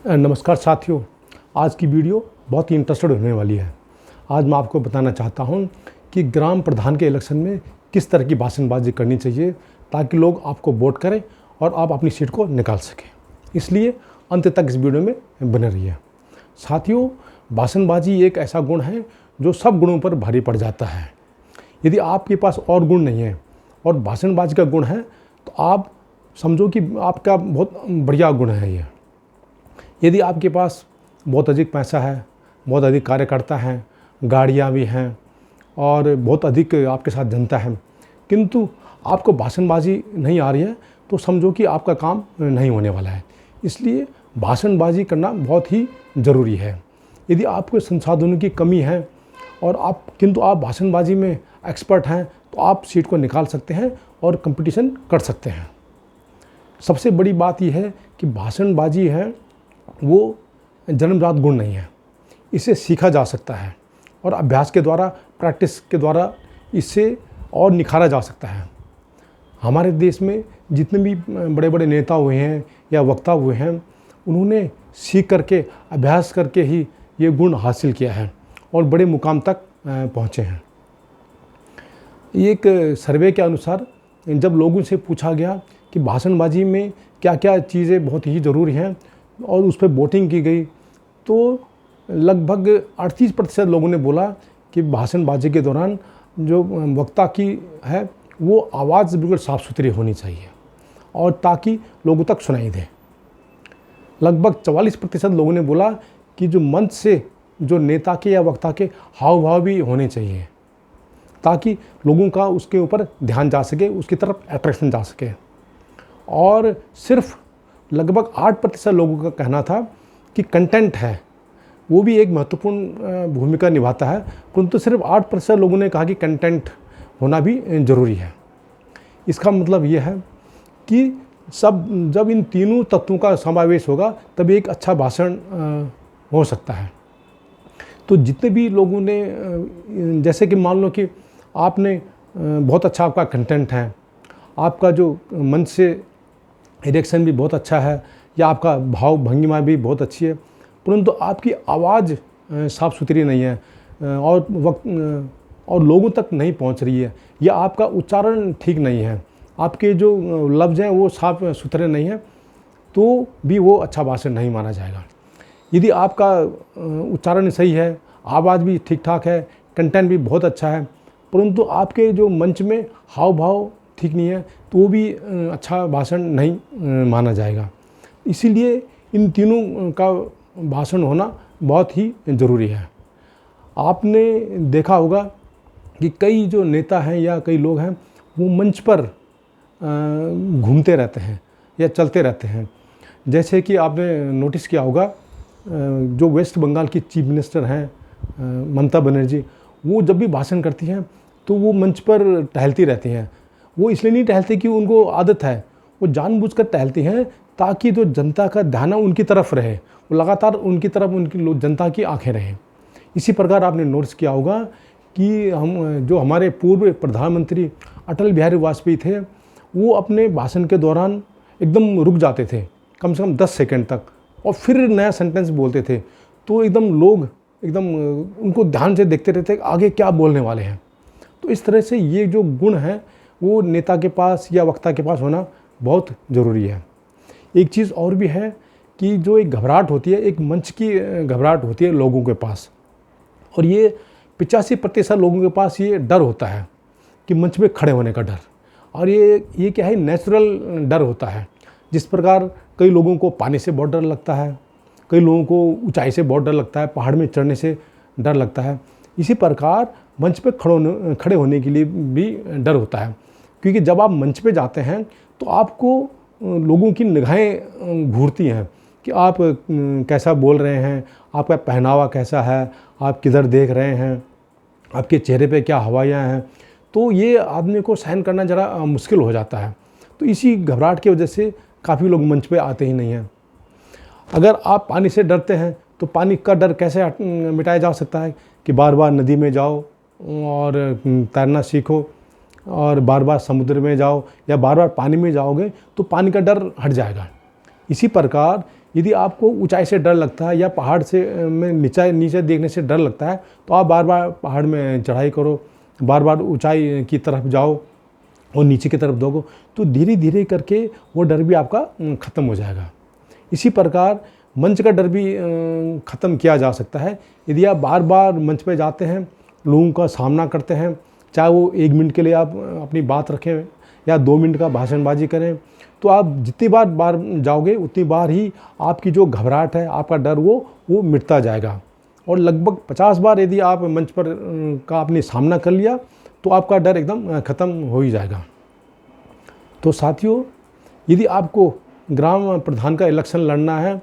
नमस्कार साथियों, आज की वीडियो बहुत ही इंटरेस्टेड होने वाली है। आज मैं आपको बताना चाहता हूं कि ग्राम प्रधान के इलेक्शन में किस तरह की भाषणबाजी करनी चाहिए ताकि लोग आपको वोट करें और आप अपनी सीट को निकाल सकें। इसलिए अंत तक इस वीडियो में बने रहिए। साथियों, भाषणबाजी एक ऐसा गुण है जो सब गुणों पर भारी पड़ जाता है। यदि आपके पास और गुण नहीं है और भाषणबाजी का गुण है तो आप समझो कि आपका बहुत बढ़िया गुण है ये। यदि आपके पास बहुत अधिक पैसा है, बहुत अधिक कार्यकर्ता हैं, गाड़ियाँ भी हैं और बहुत अधिक आपके साथ जनता है, किंतु आपको भाषणबाजी नहीं आ रही है तो समझो कि आपका काम नहीं होने वाला है। इसलिए भाषणबाजी करना बहुत ही ज़रूरी है। यदि आपको संसाधनों की कमी है और किंतु आप भाषणबाजी में एक्सपर्ट हैं तो आप सीट को निकाल सकते हैं और कंपटीशन कर सकते हैं। सबसे बड़ी बात यह है कि भाषणबाजी है वो जन्मजात गुण नहीं है, इसे सीखा जा सकता है और अभ्यास के द्वारा, प्रैक्टिस के द्वारा इसे और निखारा जा सकता है। हमारे देश में जितने भी बड़े बड़े नेता हुए हैं या वक्ता हुए हैं, उन्होंने सीख करके, अभ्यास करके ही ये गुण हासिल किया है और बड़े मुकाम तक पहुँचे हैं। एक सर्वे के अनुसार जब लोगों से पूछा गया कि भाषणबाजी में क्या क्या चीज़ें बहुत ही ज़रूरी हैं और उस पर वोटिंग की गई, तो लगभग 38% लोगों ने बोला कि भाषणबाजी के दौरान जो वक्ता की है वो आवाज़ बिल्कुल साफ़ सुथरी होनी चाहिए और ताकि लोगों तक सुनाई दे। लगभग 44% लोगों ने बोला कि जो मंच से जो नेता के या वक्ता के हाव भाव भी होने चाहिए ताकि लोगों का उसके ऊपर ध्यान जा सके, उसकी तरफ अट्रैक्शन जा सके। और सिर्फ लगभग 8% लोगों का कहना था कि कंटेंट है वो भी एक महत्वपूर्ण भूमिका निभाता है, परंतु सिर्फ 8% लोगों ने कहा कि कंटेंट होना भी ज़रूरी है। इसका मतलब ये है कि जब इन तीनों तत्वों का समावेश होगा तभी एक अच्छा भाषण हो सकता है। तो जितने भी लोगों ने, जैसे कि मान लो कि आपने बहुत अच्छा आपका कंटेंट है, आपका जो मंच से डायरेक्शन भी बहुत अच्छा है या आपका भाव भंगिमा भी बहुत अच्छी है, परंतु आपकी आवाज़ साफ़ सुथरी नहीं है और लोगों तक नहीं पहुंच रही है या आपका उच्चारण ठीक नहीं है, आपके जो लफ्ज़ हैं वो साफ़ सुथरे नहीं हैं, तो भी वो अच्छा भाषण नहीं माना जाएगा। यदि आपका उच्चारण सही है, आवाज़ भी ठीक ठाक है, कंटेंट भी बहुत अच्छा है, परंतु आपके जो मंच में हाव भाव ठीक नहीं है तो वो भी अच्छा भाषण नहीं माना जाएगा। इसीलिए इन तीनों का भाषण होना बहुत ही ज़रूरी है। आपने देखा होगा कि कई जो नेता हैं या कई लोग हैं वो मंच पर घूमते रहते हैं या चलते रहते हैं। जैसे कि आपने नोटिस किया होगा, जो वेस्ट बंगाल की चीफ मिनिस्टर हैं ममता बनर्जी, वो जब भी भाषण करती हैं तो वो मंच पर टहलती रहती हैं। वो इसलिए नहीं टहलती कि उनको आदत है, वो जानबूझकर टहलती हैं ताकि जो जनता का ध्यान उनकी तरफ रहे, वो लगातार उनकी तरफ उनकी जनता की आंखें रहें। इसी प्रकार आपने नोटिस किया होगा कि हमारे पूर्व प्रधानमंत्री अटल बिहारी वाजपेयी थे, वो अपने भाषण के दौरान एकदम रुक जाते थे कम से कम 10 सेकंड तक और फिर नया सेंटेंस बोलते थे, तो लोग उनको ध्यान से देखते रहते आगे क्या बोलने वाले हैं। तो इस तरह से ये जो गुण है वो नेता के पास या वक्ता के पास होना बहुत ज़रूरी है। एक चीज़ और भी है कि जो एक घबराहट होती है, एक मंच की घबराहट होती है लोगों के पास, और ये 85% लोगों के पास ये डर होता है कि मंच में खड़े होने का डर। और ये क्या है, नेचुरल डर होता है। जिस प्रकार कई लोगों को पानी से बहुत डर लगता है, कई लोगों को ऊंचाई से बहुत डर लगता है, पहाड़ में चढ़ने से डर लगता है, इसी प्रकार मंच पे खड़े होने के लिए भी डर होता है। क्योंकि जब आप मंच पे जाते हैं तो आपको लोगों की निगाहें घूरती हैं कि आप कैसा बोल रहे हैं, आपका पहनावा कैसा है, आप किधर देख रहे हैं, आपके चेहरे पे क्या हवाइयाँ हैं, तो ये आदमी को सहन करना ज़रा मुश्किल हो जाता है। तो इसी घबराहट की वजह से काफ़ी लोग मंच पे आते ही नहीं हैं। अगर आप पानी से डरते हैं तो पानी का डर कैसे मिटाया जा सकता है कि बार बार नदी में जाओ और तैरना सीखो और बार बार समुद्र में जाओ या बार बार पानी में जाओगे तो पानी का डर हट जाएगा। इसी प्रकार यदि आपको ऊंचाई से डर लगता है या पहाड़ से में नीचे देखने से डर लगता है, तो आप बार बार पहाड़ में चढ़ाई करो, बार बार ऊंचाई की तरफ जाओ और नीचे की तरफ दौड़ो, तो धीरे धीरे करके वो डर भी आपका ख़त्म हो जाएगा। इसी प्रकार मंच का डर भी ख़त्म किया जा सकता है। यदि आप बार बार मंच पे जाते हैं, लोगों का सामना करते हैं, चाहे वो 1 मिनट के लिए आप अपनी बात रखें या 2 मिनट का भाषणबाजी करें, तो आप जितनी बार जाओगे उतनी बार ही आपकी जो घबराहट है, आपका डर वो मिटता जाएगा। और लगभग 50 बार यदि आप मंच पर का आपने सामना कर लिया, तो आपका डर एकदम ख़त्म हो ही जाएगा। तो साथियों, यदि आपको ग्राम प्रधान का इलेक्शन लड़ना है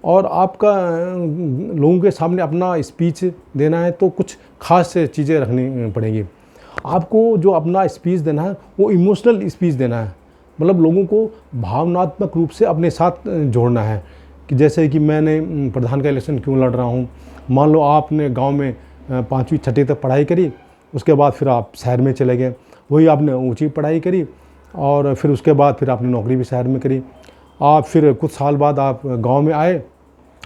और आपका लोगों के सामने अपना स्पीच देना है, तो कुछ खास चीज़ें रखनी पड़ेंगी। आपको जो अपना स्पीच देना है वो इमोशनल स्पीच देना है, मतलब लोगों को भावनात्मक रूप से अपने साथ जोड़ना है। कि जैसे कि मैंने प्रधान का इलेक्शन क्यों लड़ रहा हूँ। मान लो आपने गांव में 5वीं 6वीं तक पढ़ाई करी, उसके बाद फिर आप शहर में चले गए, वही आपने ऊंची पढ़ाई करी और फिर उसके बाद फिर आपने नौकरी भी शहर में करी। आप फिर कुछ साल बाद आप गांव में आए,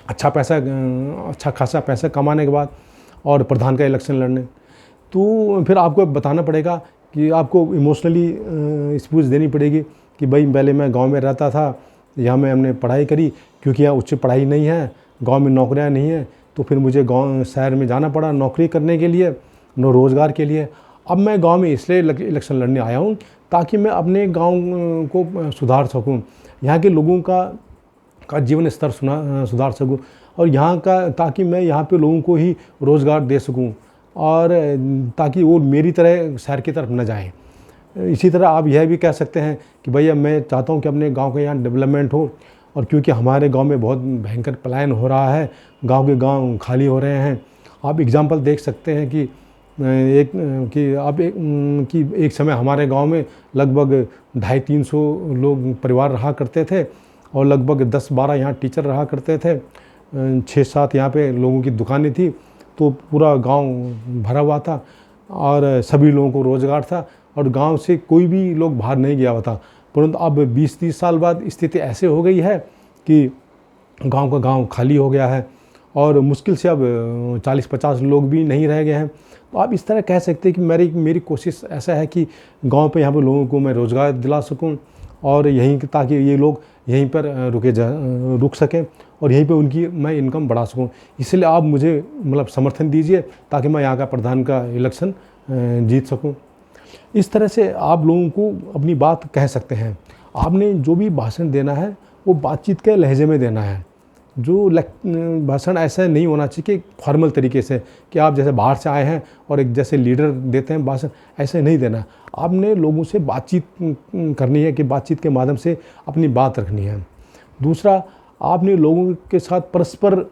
अच्छा खासा पैसा कमाने के बाद, और प्रधान का इलेक्शन लड़ने, तो फिर आपको बताना पड़ेगा कि आपको इमोशनली स्पीच देनी पड़ेगी कि भाई पहले मैं गांव में रहता था, यहाँ में हमने पढ़ाई करी, क्योंकि यहाँ उच्च पढ़ाई नहीं है, गांव में नौकरियाँ नहीं है, तो फिर मुझे गांव शहर में जाना पड़ा नौकरी करने के लिए, रोज़गार के लिए। अब मैं गांव में इसलिए इलेक्शन लड़ने आया हूँ ताकि मैं अपने गांव को सुधार सकूँ, यहाँ के लोगों का जीवन स्तर सुधार सकूँ, और यहाँ का ताकि मैं यहाँ पे लोगों को ही रोज़गार दे सकूँ, और ताकि वो मेरी तरह शहर की तरफ न जाएं। इसी तरह आप यह भी कह सकते हैं कि भैया मैं चाहता हूँ कि अपने गांव का यहाँ डेवलपमेंट हो, और क्योंकि हमारे गांव में बहुत भयंकर पलायन हो रहा है, गांव के गांव खाली हो रहे हैं। आप एग्जांपल देख सकते हैं कि एक समय हमारे गांव में लगभग 250-300 लोग परिवार रहा करते थे, और लगभग 10-12 यहाँ टीचर रहा करते थे, 6-7 यहाँ पे लोगों की दुकानें थी, तो पूरा गांव भरा हुआ था और सभी लोगों को रोज़गार था, और गांव से कोई भी लोग बाहर नहीं गया हुआ था। परंतु अब 20-30 साल बाद स्थिति ऐसे हो गई है कि गांव का गांव खाली हो गया है, और मुश्किल से अब 40-50 लोग भी नहीं रह गए हैं। तो आप इस तरह कह सकते हैं कि मेरी कोशिश ऐसा है कि गांव पे यहाँ पर लोगों को मैं रोज़गार दिला सकूं, और यहीं ताकि ये लोग यहीं पर रुक सकें और यहीं पे उनकी मैं इनकम बढ़ा सकूं। इसलिए आप मुझे मतलब समर्थन दीजिए ताकि मैं यहाँ का प्रधान का इलेक्शन जीत सकूं। इस तरह से आप लोगों को अपनी बात कह सकते हैं। आपने जो भी भाषण देना है वो बातचीत के लहजे में देना है। जो भाषण ऐसा नहीं होना चाहिए कि फॉर्मल तरीके से, कि आप जैसे बाहर से आए हैं और एक जैसे लीडर देते हैं भाषण, ऐसे नहीं देना। आपने लोगों से बातचीत करनी है, कि बातचीत के माध्यम से अपनी बात रखनी है। दूसरा, आपने लोगों के साथ परस्पर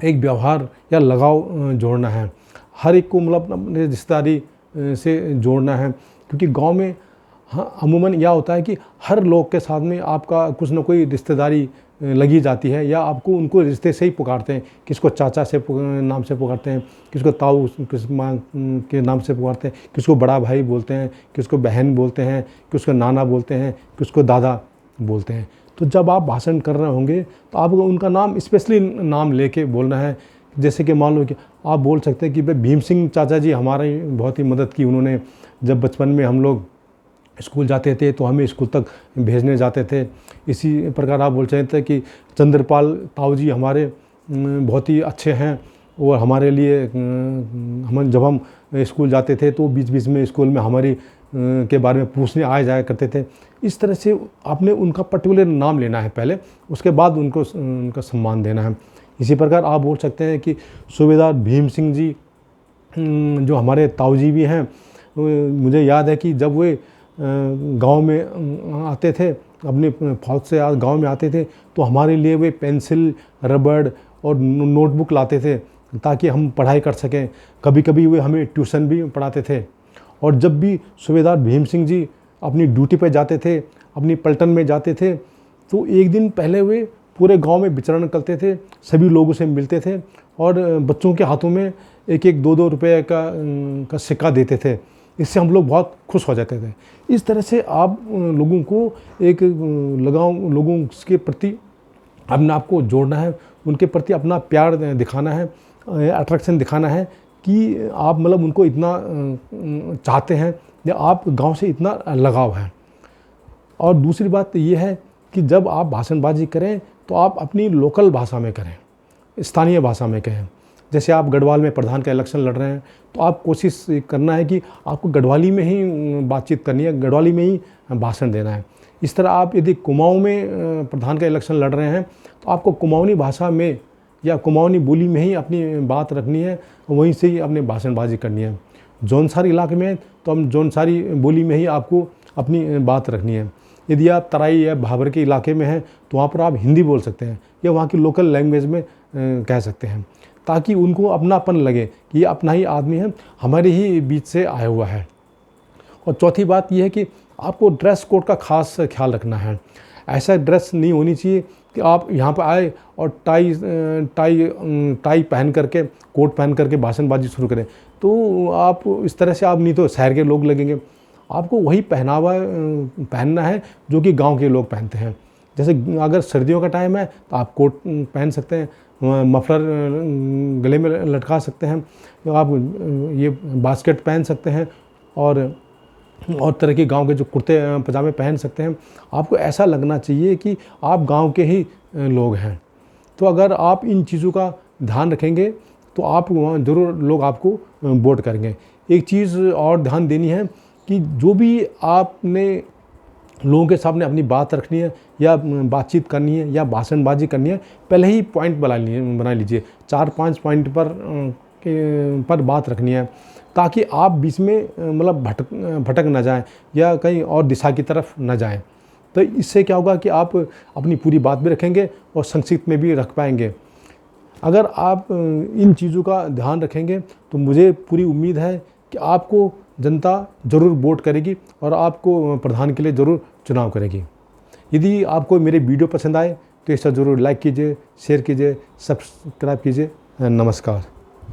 एक व्यवहार या लगाव जोड़ना है। हर एक को मतलब अपने रिश्तेदारी से जोड़ना है, क्योंकि गांव में अमूमन यह होता है कि हर लोग के साथ में आपका कुछ न कोई रिश्तेदारी लगी जाती है, या आपको उनको रिश्ते से ही पुकारते हैं। किसको चाचा से नाम से पुकारते हैं, किसको ताऊ किस माँ के नाम से पुकारते हैं, किसको बड़ा भाई बोलते हैं, किसको बहन बोलते हैं, किसको नाना बोलते हैं, किसको दादा बोलते हैं। तो जब आप भाषण कर रहे होंगे तो आपको उनका नाम स्पेशली नाम लेके बोलना है। जैसे कि मान लो कि आप बोल सकते हैं कि भाई भीम सिंह चाचा जी हमारी बहुत ही मदद की उन्होंने। जब बचपन में हम लोग स्कूल जाते थे तो हमें स्कूल तक भेजने जाते थे। इसी प्रकार आप बोल सकते हैं कि चंद्रपाल ताऊ जी हमारे बहुत ही अच्छे हैं, और हमारे लिए जब हम स्कूल जाते थे तो बीच बीच में स्कूल में हमारी के बारे में पूछने आए जाया करते थे। इस तरह से आपने उनका पर्टिकुलर नाम लेना है पहले, उसके बाद उनका सम्मान देना है। इसी प्रकार आप बोल सकते हैं कि सूबेदार भीम सिंह जी जो हमारे ताऊ जी भी हैं, मुझे याद है कि जब वे गांव में आते थे, अपने फौज से गांव में आते थे, तो हमारे लिए वे पेंसिल, रबड़ और नोटबुक लाते थे ताकि हम पढ़ाई कर सकें। कभी कभी वे हमें ट्यूशन भी पढ़ाते थे। और जब भी सूबेदार भीम सिंह जी अपनी ड्यूटी पर जाते थे, अपनी पलटन में जाते थे, तो एक दिन पहले वे पूरे गांव में विचरण करते थे, सभी लोगों से मिलते थे, और बच्चों के हाथों में 1-2 रुपये का सिक्का देते थे। इससे हम लोग बहुत खुश हो जाते थे। इस तरह से आप लोगों को एक लगाव, लोगों के प्रति अपने आप को जोड़ना है, उनके प्रति अपना प्यार दिखाना है, अट्रैक्शन दिखाना है कि आप मतलब उनको इतना चाहते हैं या आप गांव से इतना लगाव है। और दूसरी बात ये है कि जब आप भाषणबाजी करें तो आप अपनी लोकल भाषा में करें, स्थानीय भाषा में कहें। जैसे आप गढ़वाल में प्रधान का इलेक्शन लड़ रहे हैं तो आप कोशिश करना है कि आपको गढ़वाली में ही बातचीत करनी है, गढ़वाली में ही भाषण देना है। इस तरह आप यदि कुमाऊं में प्रधान का इलेक्शन लड़ रहे हैं तो आपको कुमाऊनी भाषा में या कुमाऊनी बोली में ही अपनी बात रखनी है, वहीं से ही अपनी भाषणबाजी करनी है। जौनसारी इलाके में तो हम जौनसारी बोली में ही आपको अपनी बात रखनी है। यदि आप तराई या भाबर के इलाके में हैं तो वहाँ पर आप हिंदी बोल सकते हैं या वहाँ की लोकल लैंग्वेज में कह सकते हैं, ताकि उनको अपनापन लगे कि ये अपना ही आदमी है, हमारे ही बीच से आया हुआ है। और चौथी बात यह है कि आपको ड्रेस कोड का खास ख्याल रखना है। ऐसा ड्रेस नहीं होनी चाहिए कि आप यहाँ पर आए और टाई पहन करके, कोट पहन करके भाषणबाजी शुरू करें। तो आप इस तरह से आप नहीं तो शहर के लोग लगेंगे। आपको वही पहनावा पहनना है जो कि गांव के लोग पहनते हैं। जैसे अगर सर्दियों का टाइम है तो आप कोट पहन सकते हैं, मफलर गले में लटका सकते हैं, आप ये बास्केट पहन सकते हैं और तरह के गांव के जो कुर्ते पजामे पहन सकते हैं। आपको ऐसा लगना चाहिए कि आप गांव के ही लोग हैं। तो अगर आप इन चीज़ों का ध्यान रखेंगे तो आप वहाँ ज़रूर लोग आपको वोट करेंगे। एक चीज़ और ध्यान देनी है कि जो भी आपने लोगों के सामने अपनी बात रखनी है या बातचीत करनी है या भाषणबाजी करनी है, पहले ही पॉइंट बना लीजिए। 4-5 पॉइंट पर बात रखनी है, ताकि आप बीच में मतलब भटक ना जाएं या कहीं और दिशा की तरफ ना जाएं। तो इससे क्या होगा कि आप अपनी पूरी बात भी रखेंगे और संक्षिप्त में भी रख पाएंगे। अगर आप इन चीज़ों का ध्यान रखेंगे तो मुझे पूरी उम्मीद है कि आपको जनता ज़रूर वोट करेगी और आपको प्रधान के लिए ज़रूर चुनाव करेगी। यदि आपको मेरे वीडियो पसंद आए तो इसे ज़रूर लाइक कीजिए, शेयर कीजिए, सब्सक्राइब कीजिए। नमस्कार।